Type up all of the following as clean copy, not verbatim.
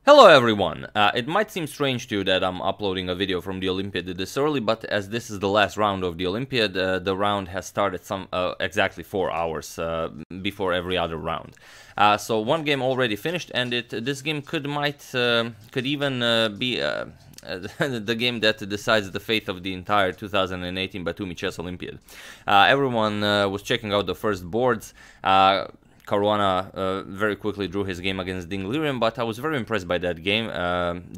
Hello everyone! It might seem strange to you that I'm uploading a video from the Olympiad this early, but as this is the last round of the Olympiad, the round has started exactly 4 hours before every other round. So one game already finished, and this game could even be the game that decides the fate of the entire 2018 Batumi Chess Olympiad. Everyone was checking out the first boards. Caruana very quickly drew his game against Ding Liren, but I was very impressed by that game.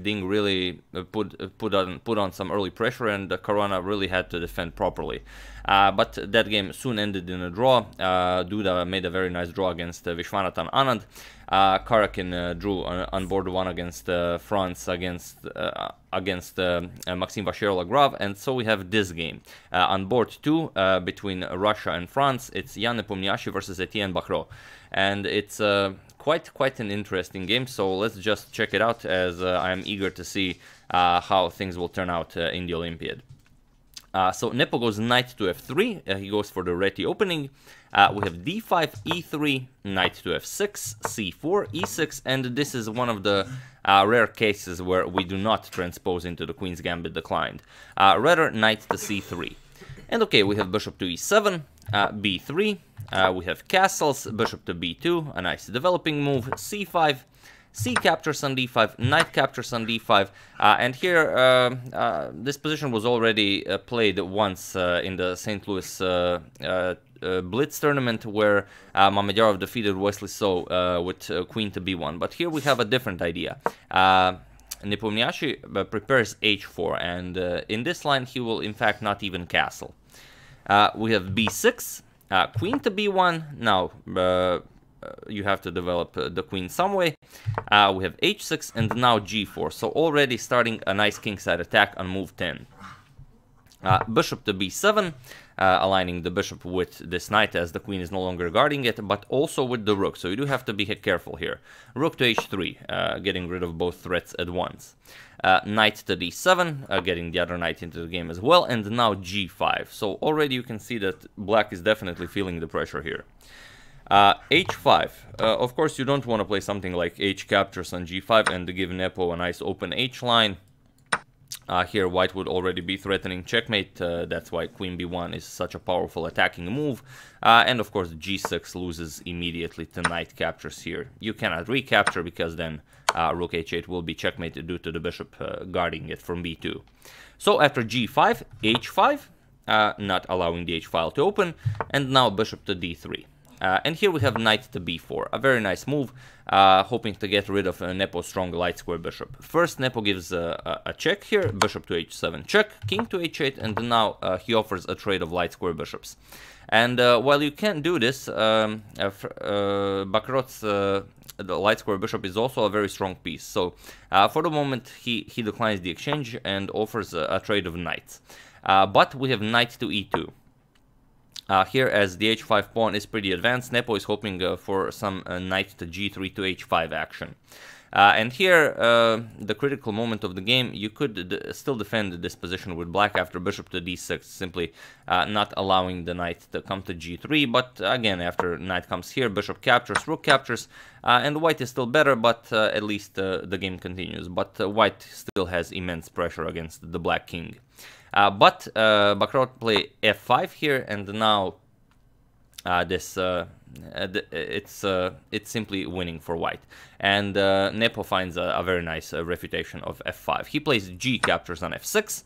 Ding really put on some early pressure, and Caruana really had to defend properly. But that game soon ended in a draw. Duda made a very nice draw against Vishwanathan Anand. Karakin drew on board 1 against France against Maxime Vachier-Lagrave, and so we have this game on board 2 between Russia and France. It's Jan Nepomniachtchi versus Etienne Bacrot, and it's quite an interesting game. So let's just check it out, as I am eager to see how things will turn out in the Olympiad. So Nepo goes knight to f3, he goes for the Reti Opening. We have d5, e3, knight to f6, c4, e6, and this is one of the rare cases where we do not transpose into the Queen's Gambit declined. Rather, knight to c3. And okay, we have bishop to e7, b3, we have castles, bishop to b2, a nice developing move, c5, c captures on d5, knight captures on d5, and here this position was already played once in the St. Louis Blitz tournament, where Mamedyarov defeated Wesley So with queen to b1. But here we have a different idea. Nepomniachtchi prepares h4, and in this line he will in fact not even castle. We have b6, queen to b1. Now you have to develop the queen some way. We have h6 and now g4, so already starting a nice kingside attack on move 10. Bishop to b7, aligning the bishop with this knight, as the queen is no longer guarding it, but also with the rook, so you do have to be careful here. Rook to h3, getting rid of both threats at once. Knight to d7, getting the other knight into the game as well, and now g5. So already you can see that black is definitely feeling the pressure here. h5. Of course, you don't want to play something like h captures on g5 and give Nepo a nice open h line. Here white would already be threatening checkmate, that's why queen b1 is such a powerful attacking move. And of course g6 loses immediately to knight captures here. You cannot recapture, because then rook h8 will be checkmated due to the bishop guarding it from b2. So after g5, h5, not allowing the h file to open, and now bishop to d3. And here we have knight to b4, a very nice move, hoping to get rid of Nepo's strong light square bishop. First, Nepo gives a check here, bishop to h7 check, king to h8, and now he offers a trade of light square bishops. And while you can do this, Bacrot's the light square bishop is also a very strong piece. So for the moment, he declines the exchange and offers a trade of knights. But we have knight to e2. Here, as the h5 pawn is pretty advanced, Nepo is hoping for some knight to g3 to h5 action. And here, the critical moment of the game, you could still defend this position with black after bishop to d6, simply not allowing the knight to come to g3. But again, after knight comes here, bishop captures, rook captures, and white is still better, but at least the game continues. But white still has immense pressure against the black king. But Bacrot play f5 here, and now it's simply winning for white. And Nepo finds a very nice refutation of f5. He plays g captures on f6.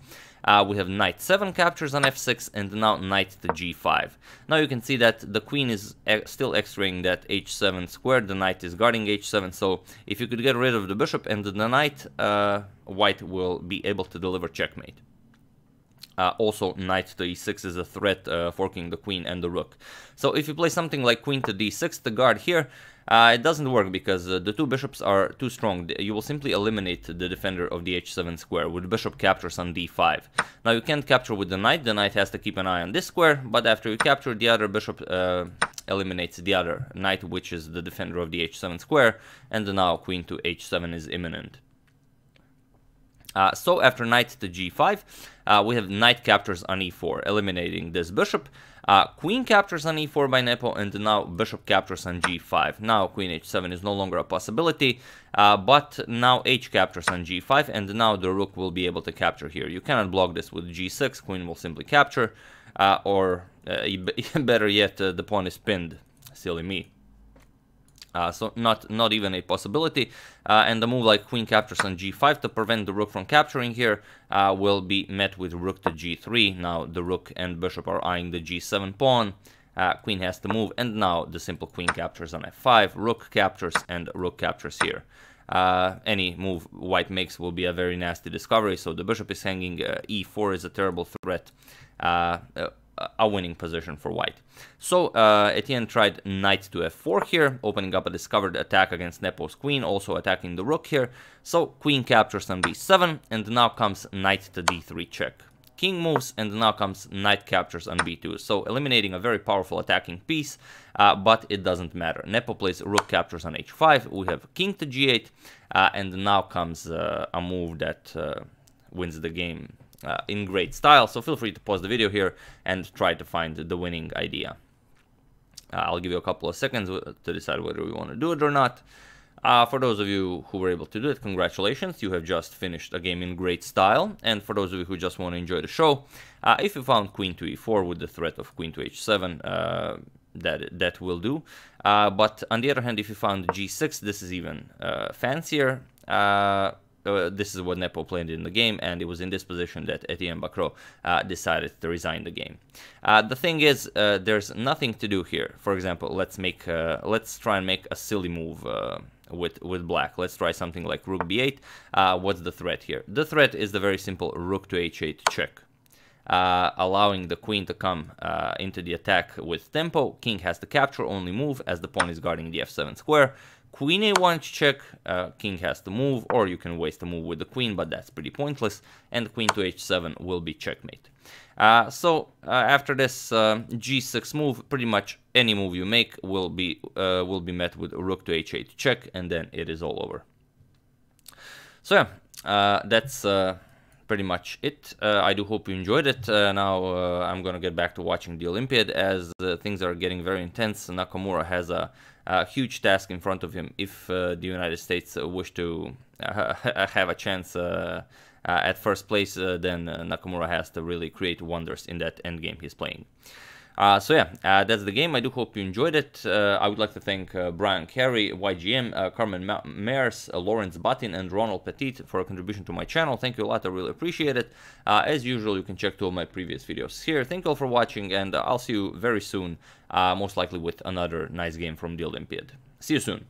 We have knight 7 captures on f6, and now knight to g5. Now you can see that the queen is still extracting that h7 square. The knight is guarding h7, so if you could get rid of the bishop and the knight, white will be able to deliver checkmate. Also, knight to e6 is a threat, forking the queen and the rook. So if you play something like queen to d6 to guard here, it doesn't work, because the two bishops are too strong. You will simply eliminate the defender of the h7 square with bishop captures on d5. Now you can't capture with the knight has to keep an eye on this square, but after you capture, the other bishop eliminates the other knight, which is the defender of the h7 square, and now queen to h7 is imminent. So after knight to g5, we have knight captures on e4, eliminating this bishop. Queen captures on e4 by Nepo, and now bishop captures on g5. Now queen h7 is no longer a possibility, but now h captures on g5, and now the rook will be able to capture here. You cannot block this with g6, queen will simply capture, or better yet, the pawn is pinned. Silly me. So not even a possibility, and the move like queen captures on g5 to prevent the rook from capturing here will be met with rook to g3. Now the rook and bishop are eyeing the g7 pawn. Queen has to move, and now the simple queen captures on f5, rook captures, and rook captures here. Any move white makes will be a very nasty discovery, so the bishop is hanging, e4 is a terrible threat, a winning position for white. So Etienne tried knight to f4 here, opening up a discovered attack against Nepo's queen, also attacking the rook here. So queen captures on b7, and now comes knight to d3 check. King moves, and now comes knight captures on b2. So eliminating a very powerful attacking piece, but it doesn't matter. Nepo plays rook captures on h5. We have king to g8, and now comes a move that wins the game in great style. So feel free to pause the video here and try to find the winning idea. I'll give you a couple of seconds to decide whether we want to do it or not. For those of you who were able to do it, congratulations, you have just finished a game in great style. And for those of you who just want to enjoy the show, if you found queen to e4 with the threat of queen to h7, that will do. But on the other hand, if you found g6, this is even fancier. This is what Nepo played in the game, and it was in this position that Etienne Bacrot decided to resign the game. The thing is, there's nothing to do here. For example, let's try and make a silly move with black. Let's try something like rook b8. What's the threat here? The threat is the very simple rook to h8 check, allowing the queen to come into the attack with tempo. King has to capture, only move, as the pawn is guarding the f7 square. Queen a1 check, king has to move, or you can waste a move with the queen, but that's pretty pointless, and queen to h7 will be checkmate. After this g6 move, pretty much any move you make will be met with rook to h8 check, and then it is all over. So yeah, that's pretty much it. I do hope you enjoyed it. Now I'm gonna get back to watching the Olympiad, as things are getting very intense. Nakamura has a huge task in front of him if the United States wish to have a chance at first place. Then Nakamura has to really create wonders in that endgame he's playing. So yeah, that's the game. I do hope you enjoyed it. I would like to thank Brian Carey, YGM, Carmen Mears, Lawrence Batin, and Ronald Petit for a contribution to my channel. Thank you a lot, I really appreciate it. As usual, you can check all my previous videos here. Thank you all for watching, and I'll see you very soon, most likely with another nice game from the Olympiad. See you soon.